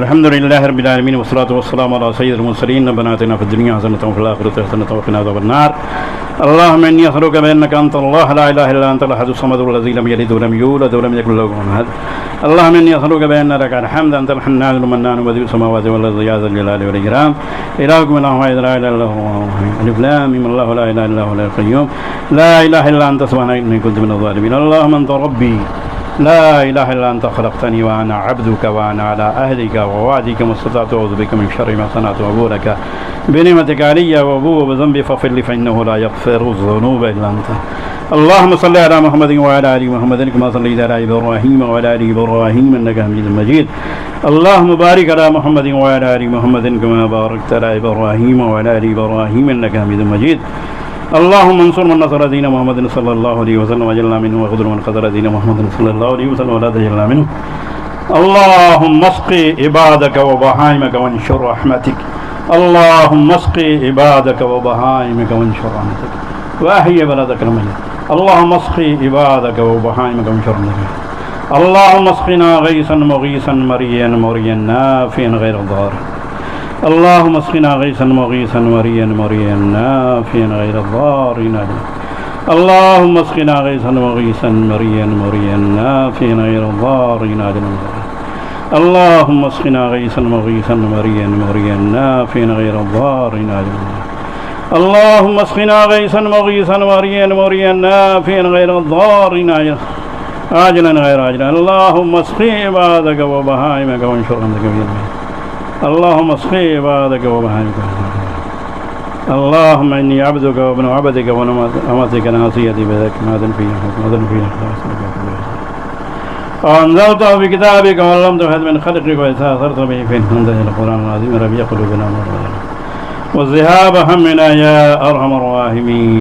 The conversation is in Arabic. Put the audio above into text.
الحمد لله رب العالمين والصلاة والسلام على سيد المرسلين. ربنا آتنا في الدنيا حسنة وفي الآخرة حسنة وقنا عذاب النار. اللهم إني أسألك بأنك أنت الله لا إله إلا أنت الأحد الصمد الذي لم يلد ولم يولد ولم يكن له كفوا أحد. اللهم إني أسألك بأن لك الحمد أنت الحنان المنان بديع السماوات والأرض يا ذا الجلال والإكرام. إلهكم إله واحد لا إله إلا هو ألف لام ميم الله لا إله إلا هو الحي القيوم لا إله إلا أنت سبحانك إني كنت من الظالمين. اللهم أنت ربي لا إله إلا أنت خلقتني وأنا عبدك وأنا على أهلك ووعدك ما استطعت أعوذ بك من شر ما صنعت وأبو لك بنعمتك علي وأبوء بذنبي فاغفر لي فإنه لا يغفر الذنوب إلا أنت. اللهم صل على محمد وعلى آل محمد كما صليت على إبراهيم وعلى آل إبراهيم إنك حميد مجيد. اللهم بارك على محمد وعلى آل محمد كما باركت على إبراهيم وعلى آل إبراهيم إنك حميد مجيد. اللهم انصر من نصر دين محمد صلى الله عليه وسلم وجلنا منه وخذل من خذل دين محمد صلى الله عليه وسلم ولا تجلنا منه. اللهم اسقي عبادك وبهائمك وانشر رحمتك. اللهم اسقي عبادك وبهائمك وانشر رحمتك واحيي بلدك الميت. اللهم اسقي عبادك وبهائمك وانشر رحمتك. اللهم اسقنا غيثا مغيثا مريا مريا نافعا غير ضار. اللهم اسقنا غيثا مغيثا مريا مريا نافعا غير ضار. اللهم اسقنا غيثا مغيثا مريا مريا نافعا غير ضار. اللهم اسقنا غيثا مغيثا مريا مريا نافعا غير ضار. اللهم اسقنا غيثا مغيثا مريا مريا نافعا غير ضار عاجلا غير عاجلا. اللهم اسقي عبادك وبهائمك وانشر رحمتك بيدك. اللهم اسقي عبادك وبهائمك. اللهم إني عبدك وابن عبدك وأمتك ناصيتي بيدك ماضٍ في حكمك وأنزلته في كتابك وعلمته من خلقك وإستأثرت به في منزل القرآن العظيم ربيع قلوبنا والذهاب همنا يا أرحم الراحمين.